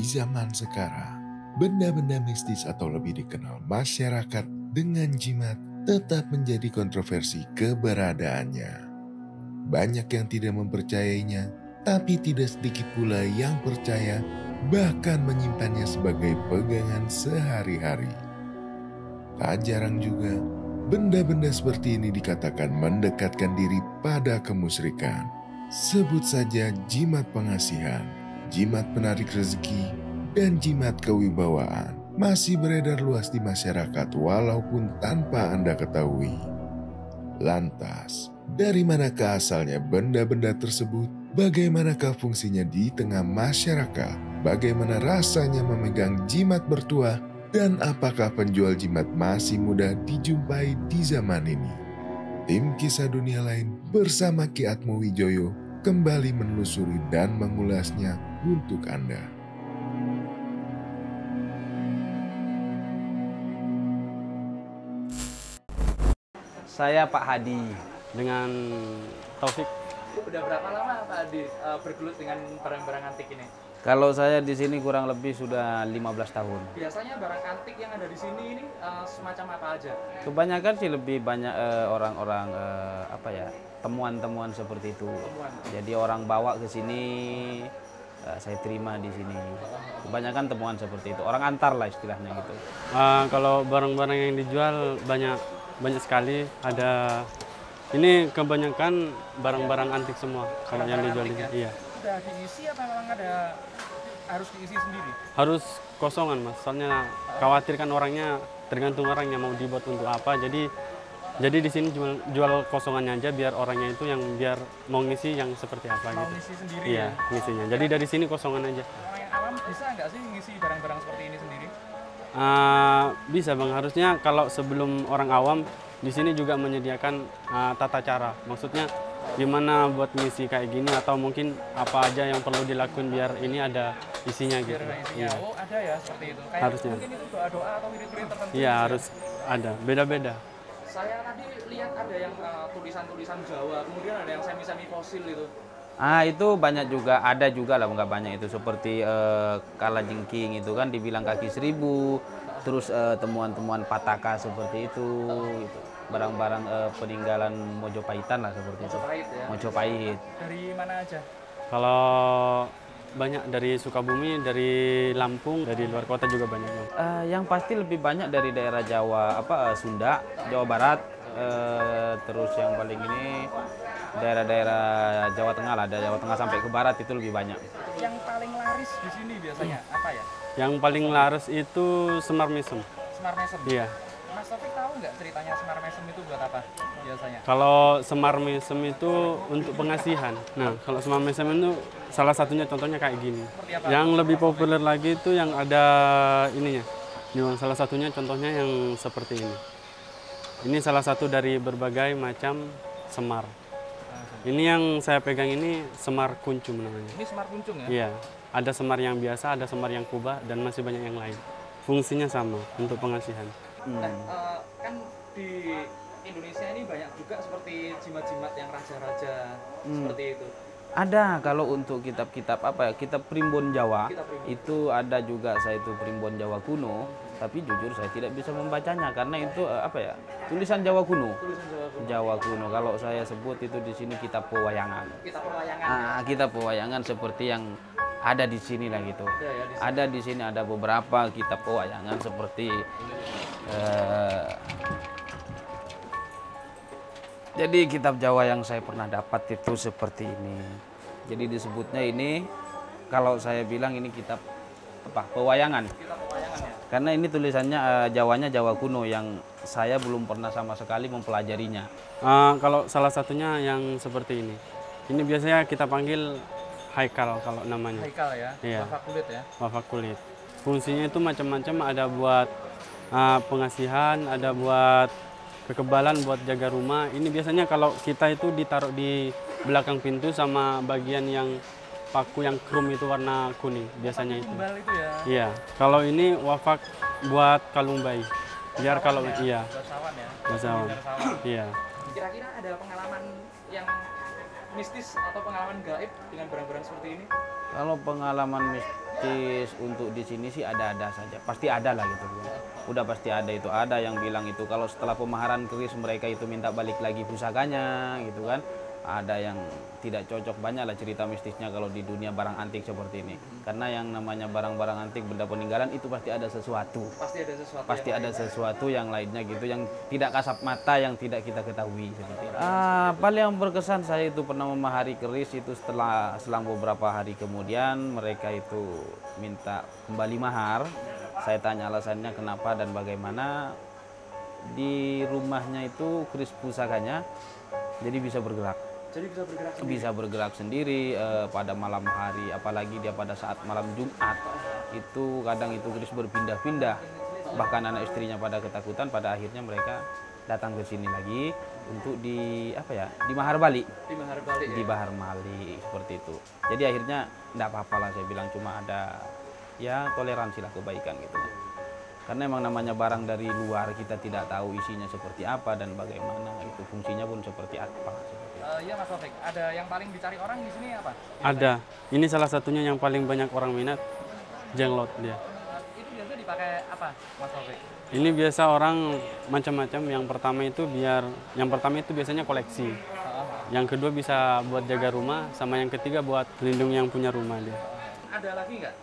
zaman sekarang, benda-benda mistis atau lebih dikenal masyarakat dengan jimat tetap menjadi kontroversi keberadaannya. Banyak yang tidak mempercayainya, tapi tidak sedikit pula yang percaya, bahkan menyimpannya sebagai pegangan sehari-hari. Tak jarang juga, benda-benda seperti ini dikatakan mendekatkan diri pada kemusyrikan. Sebut saja jimat pengasihan, jimat penarik rezeki, dan jimat kewibawaan masih beredar luas di masyarakat walaupun tanpa Anda ketahui. Lantas, dari manakah asalnya benda-benda tersebut? Bagaimanakah fungsinya di tengah masyarakat? Bagaimana rasanya memegang jimat bertuah? Dan apakah penjual jimat masih mudah dijumpai di zaman ini? Tim Kisah Dunia Lain bersama Ki Atmo Wijoyo kembali menelusuri dan mengulasnya untuk Anda. Saya Pak Hadi dengan Taufik. Udah berapa lama Pak Hadi bergelut dengan barang-barang antik ini? Kalau saya di sini kurang lebih sudah 15 tahun. Biasanya barang antik yang ada di sini ini semacam apa aja? Kebanyakan sih lebih banyak orang-orang temuan-temuan seperti itu. Temuan. Jadi orang bawa ke sini, saya terima di sini. Kebanyakan temuan seperti itu. Orang antar lah istilahnya gitu. Kalau barang-barang yang dijual banyak sekali. Ada ini kebanyakan barang-barang antik semua kalau yang dijual antik, ini. ya? Iya. Udah diisi apa memang harus diisi sendiri? Harus kosongan Mas. Soalnya khawatir kan orangnya, tergantung orangnya mau dibuat untuk apa. Jadi di sini jual kosongannya aja biar orangnya itu yang biar mau ngisi yang seperti apa mau gitu. ngisi sendiri Iya, ya? ngisinya. Jadi dari sini kosongan aja. Orang yang awam bisa nggak sih ngisi barang-barang seperti ini sendiri? Bisa Bang, harusnya kalau sebelum orang awam di sini juga menyediakan tata cara. Maksudnya gimana buat ngisi kayak gini atau mungkin apa aja yang perlu dilakukan biar ini ada isinya gitu. Biar ada isinya. Iya. Oh ada ya seperti itu. Kayak Harusnya. mungkin itu doa-doa atau wirid-wirid tertentu. Iya, harus ada. Beda-beda. Saya tadi lihat ada yang tulisan-tulisan Jawa, kemudian ada yang semi-semi fosil itu. Itu banyak juga, ada juga lah nggak banyak itu seperti kalajengking itu kan dibilang kaki 1000, terus temuan-temuan pataka seperti itu, gitu. Barang-barang peninggalan Mojopahitan lah seperti itu. Mojopahit ya. Mojopahit. Dari mana aja? Kalau banyak dari Sukabumi, dari Lampung, dari luar kota juga banyak. Bang. Yang pasti lebih banyak dari daerah Jawa, Sunda, Jawa Barat, terus yang paling ini daerah-daerah Jawa Tengah lah, dari Jawa Tengah sampai ke Barat itu lebih banyak. Yang paling laris di sini biasanya apa ya? Yang paling laris itu Semar Mesem. Semar Mesem. Iya. Mas Taufik tahu nggak ceritanya Semar Mesem itu buat apa biasanya? Kalau Semar Mesem itu untuk pengasihan. Nah, kalau Semar Mesem itu salah satunya contohnya kayak gini. Seperti apa? Yang lebih populer lagi itu yang ada ininya. Ini salah satunya contohnya yang seperti ini. Ini salah satu dari berbagai macam semar. Ini yang saya pegang ini semar kuncung namanya. Ini Semar Kuncung ya? Iya, ada semar yang biasa, ada semar yang kubah, dan masih banyak yang lain. Fungsinya sama untuk pengasihan. Nah, kan di Indonesia ini banyak juga seperti jimat-jimat yang raja-raja seperti itu. Ada kalau untuk kitab-kitab kitab Primbon Jawa, Kitab Primbon. itu ada juga saya itu Primbon Jawa kuno, tapi jujur saya tidak bisa membacanya karena itu tulisan Jawa kuno. Tulisan Jawa kuno. Jawa kuno. Kalau saya sebut itu di sini kitab pewayangan. Kitab pewayangan. Kitab pewayangan seperti yang ada di sini lah gitu. Ada ya di sini. Ada di sini ada beberapa kitab pewayangan seperti jadi kitab Jawa yang saya pernah dapat itu seperti ini. Jadi disebutnya ini kalau saya bilang ini kitab pewayangan. Kitab pewayangan ya. Karena ini tulisannya Jawanya Jawa kuno yang saya belum pernah sama sekali mempelajarinya. Kalau salah satunya yang seperti ini. Ini biasanya kita panggil haikal kalau namanya. Haikal ya. Iya. Wafak kulit ya. Wafak kulit. Fungsinya itu macam-macam, ada buat pengasihan, ada buat kekebalan, buat jaga rumah. Ini biasanya kalau kita itu ditaruh di belakang pintu sama bagian yang paku yang krum itu warna kuning biasanya itu. Tumbal itu ya. Iya. Kalau ini wafak buat kalung bayi. Biar kalau ya. iya. Buat sawan ya. Buat sawan. Biar sawan. Iya. Kira-kira ada pengalaman yang mistis atau pengalaman gaib dengan barang-barang seperti ini? Kalau pengalaman mistis untuk di sini sih ada-ada saja. Pasti ada lah gitu. Udah pasti ada itu. Ada yang bilang itu kalau setelah pemaharan keris mereka itu minta balik lagi pusakanya gitu kan. Ada yang tidak cocok, banyak lah cerita mistisnya kalau di dunia barang antik seperti ini. Karena yang namanya barang-barang antik, benda peninggalan itu pasti ada sesuatu. Pasti ada Sesuatu yang lainnya gitu yang tidak kasat mata, yang tidak kita ketahui seperti itu. Paling yang berkesan saya itu pernah memahari keris itu selang beberapa hari kemudian mereka itu minta kembali mahar. Saya tanya alasannya kenapa dan bagaimana. Di rumahnya itu keris pusakanya jadi bisa bergerak. Jadi Bisa bergerak sendiri pada malam hari, apalagi dia pada saat malam Jumat itu kadang itu keris berpindah-pindah. Bahkan anak istrinya pada ketakutan, pada akhirnya mereka datang ke sini lagi untuk di mahar balik. Di mahar balik seperti itu. Jadi akhirnya enggak apa-apa lah, saya bilang cuma ada ya toleransi lah, kebaikan gitu. Karena emang namanya barang dari luar, kita tidak tahu isinya seperti apa dan bagaimana, itu fungsinya pun seperti apa. Iya Mas Taufik, ada yang paling dicari orang di sini apa? Ada. Ini salah satunya yang paling banyak orang minat, jenglot dia. Itu biasa dipakai apa Mas Taufik? Ini biasa orang macam-macam. Yang pertama itu biasanya koleksi. Yang kedua bisa buat jaga rumah, sama yang ketiga buat pelindung yang punya rumah dia. Ada lagi nggak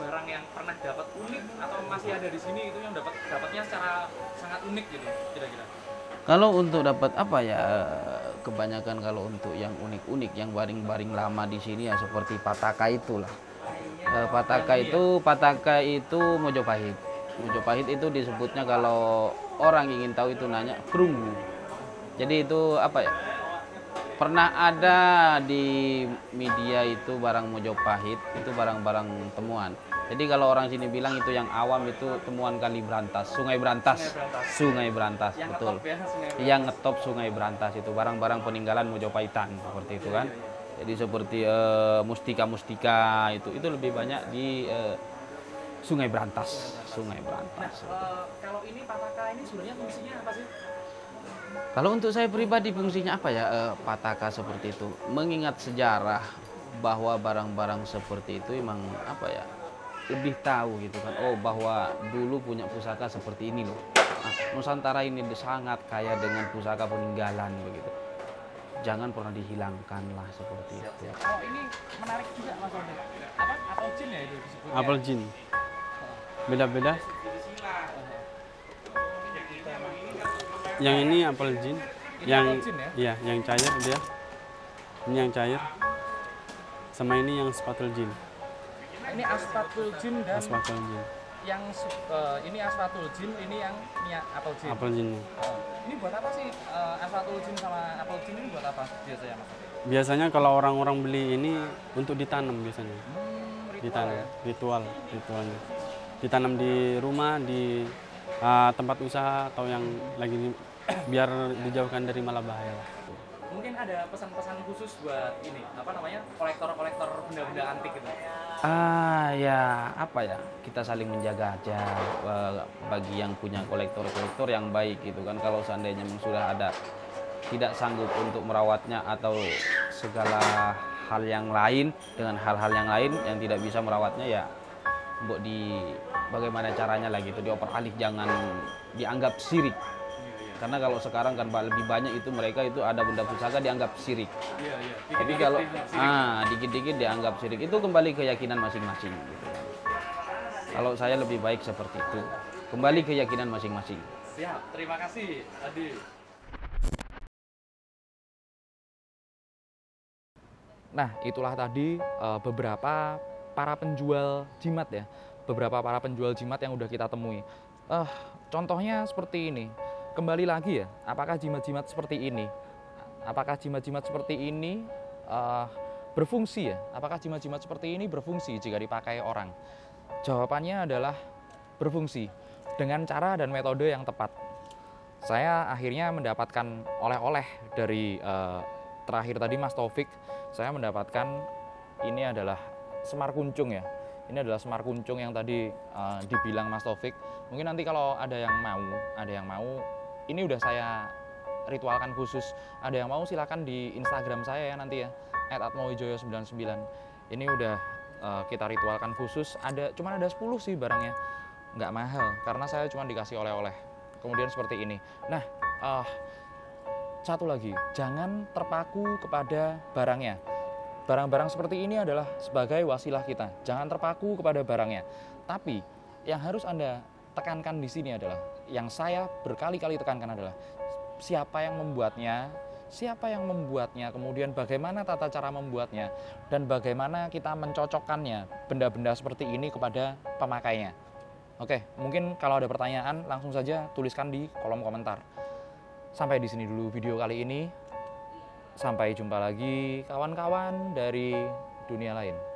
barang yang pernah dapat unik atau masih ada di sini itu yang dapatnya secara sangat unik gitu kira-kira? Kalau untuk dapat kebanyakan kalau untuk yang unik-unik, yang baring-baring lama di sini ya seperti pataka itulah. Pataka itu Mojopahit. Mojopahit itu disebutnya kalau orang ingin tahu itu nanya perunggu. Jadi itu pernah ada di media itu barang Mojopahit, itu barang-barang temuan. Jadi kalau orang sini bilang itu yang awam itu temuan Kali Brantas, Sungai Brantas, Yang betul. ngetop ya, Yang ngetop Sungai Brantas itu barang-barang peninggalan Mojopahitan seperti itu kan. Jadi seperti mustika-mustika itu lebih banyak di Sungai Brantas. Kalau ini pataka ini sebenarnya fungsinya apa sih? Kalau untuk saya pribadi fungsinya pataka seperti itu mengingat sejarah bahwa barang-barang seperti itu emang lebih tahu gitu kan, bahwa dulu punya pusaka seperti ini loh. Nusantara ini sangat kaya dengan pusaka peninggalan begitu. Jangan pernah dihilangkan lah seperti itu. Oh ini menarik juga Mas Taufik. Apel jin ya itu disebutnya? Apel jin. Beda-beda. Yang ini apel jin. Yang iya, yang cair dia. Ini yang cair. Sama ini yang spatul jin. Ini asfatul jin dan Asfatul jin. yang ini asfatul jin, ini yang apel jin. Apel jin. Ini buat apa sih asfatul jin sama apel jin ini buat apa biasanya Mas? Biasanya kalau orang-orang beli ini untuk ditanam biasanya. Ditanam, ya? ritualnya. Ditanam di rumah, di tempat usaha atau yang lagi biar dijauhkan dari malabahaya. Mungkin ada pesan-pesan khusus buat ini, kolektor-kolektor benda-benda antik gitu. Kita saling menjaga aja bagi yang punya kolektor-kolektor yang baik gitu kan. Kalau seandainya memang sudah ada tidak sanggup untuk merawatnya atau segala hal yang lain dengan hal-hal yang lain yang tidak bisa merawatnya ya bagaimana caranya lah gitu, dioper alih, jangan dianggap syirik. Karena kalau sekarang kan lebih banyak itu mereka itu ada benda pusaka dianggap syirik. Iya. Jadi kalau dikit-dikit dianggap syirik, itu kembali keyakinan masing-masing gitu kan. Kalau saya lebih baik seperti itu, kembali keyakinan masing-masing. Siap, terima kasih Adi. Nah, itulah tadi beberapa para penjual jimat ya. Beberapa para penjual jimat yang udah kita temui. Contohnya seperti ini. Kembali lagi ya, apakah jimat-jimat seperti ini? Apakah jimat-jimat seperti ini berfungsi ya? Apakah jimat-jimat seperti ini berfungsi jika dipakai orang? Jawabannya adalah berfungsi dengan cara dan metode yang tepat. Saya akhirnya mendapatkan oleh-oleh dari terakhir tadi Mas Taufik. Saya mendapatkan ini adalah semar kuncung ya. Ini adalah semar kuncung yang tadi dibilang Mas Taufik. Mungkin nanti kalau ada yang mau, ini udah saya ritualkan khusus. Ada yang mau silakan di Instagram saya ya nanti ya, @atmowijoyo99. Ini udah kita ritualkan khusus. Cuman ada 10 sih barangnya, nggak mahal karena saya cuma dikasih oleh-oleh. Kemudian seperti ini. Nah, satu lagi, jangan terpaku kepada barangnya. Barang-barang seperti ini adalah sebagai wasilah kita. Jangan terpaku kepada barangnya. Tapi yang harus Anda tekankan di sini adalah, yang saya berkali-kali tekankan adalah siapa yang membuatnya, kemudian bagaimana tata cara membuatnya, dan bagaimana kita mencocokkannya benda-benda seperti ini kepada pemakainya. Oke, mungkin kalau ada pertanyaan langsung saja tuliskan di kolom komentar. Sampai di sini dulu video kali ini. Sampai jumpa lagi kawan-kawan dari dunia lain.